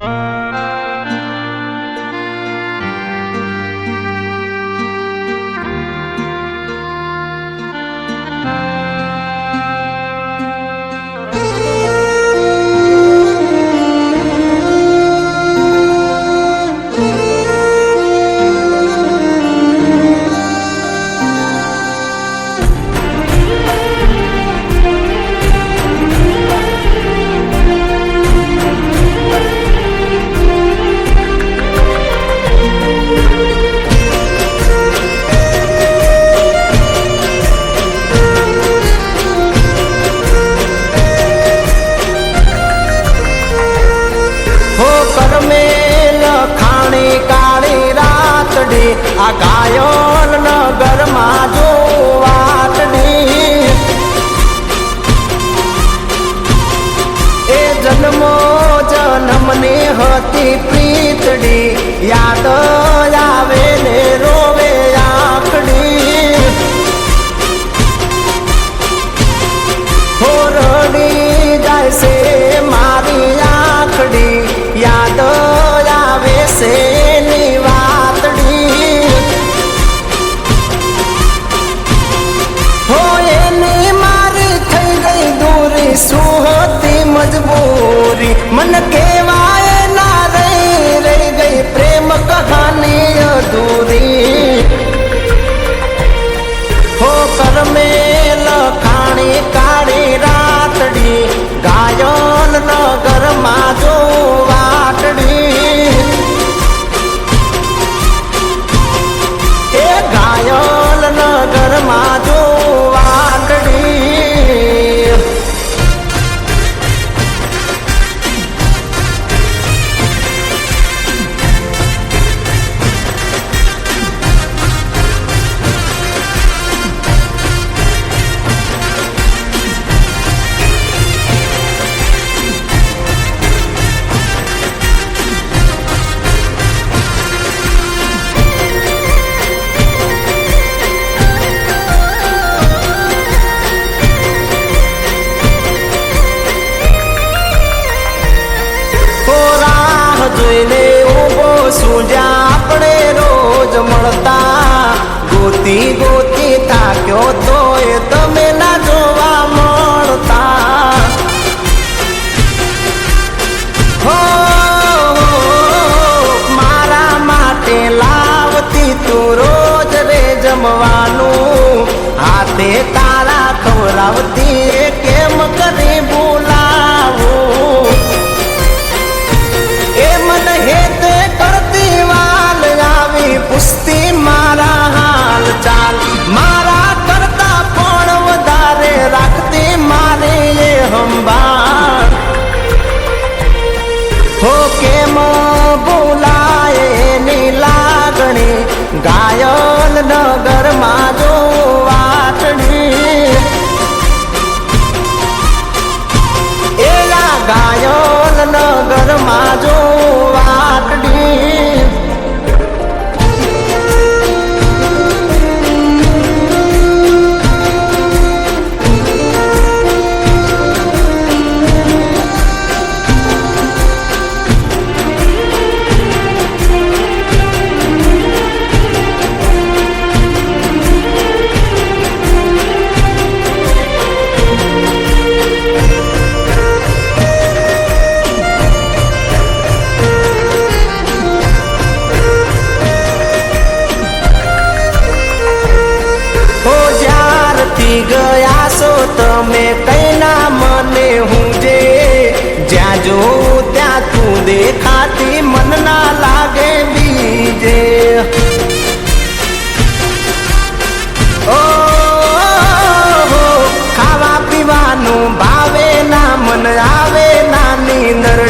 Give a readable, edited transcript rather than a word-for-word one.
આ ગાયન નગરમાં જો વાટડી એ જન્મો જન્મની હતી પ્રીતડી યાદ આવે ને રોવે આંખડી હોરડી જાય છે મારી આંખડી યાદ આવે છે સુહતી મજબૂરી મન કેવાય ના રહી ગઈ પ્રેમ કહાની અધૂરી હો કરમે લખાણી કાળી રાતડી ગાયન નગરમાં જો વાટડી એ ગાયન નગરમાં જો વાટડી જોઈને ઉભો છું જ્યાં આપણે રોજ મળતા ગોતી ગોતી થાક્યો તો એ તમે ના જોવા મળતા હો મારા માટે લાવતી તું રોજ રે જમવાનું હાથે તારા ખવડાવતી કેમ કરી ભૂલાવું પુસ્તી મારા હાલ ચાલ મારા કરતા પણ વધારે રાખતી મારે એ હંભાળ હો કેમ ભૂલાય એની લાગણી ગાયન નગરમાં જો વાટડી એલા ગાયન નગરમાં જો વાટડી ગયા છો તમે કઈના મને હું જે જ્યાં જોઉં ત્યાં તું દેખાતી મન ના લાગે બીજે ઓ ખાવા પીવાનું ભાવે ના મન આવે ના નીંદર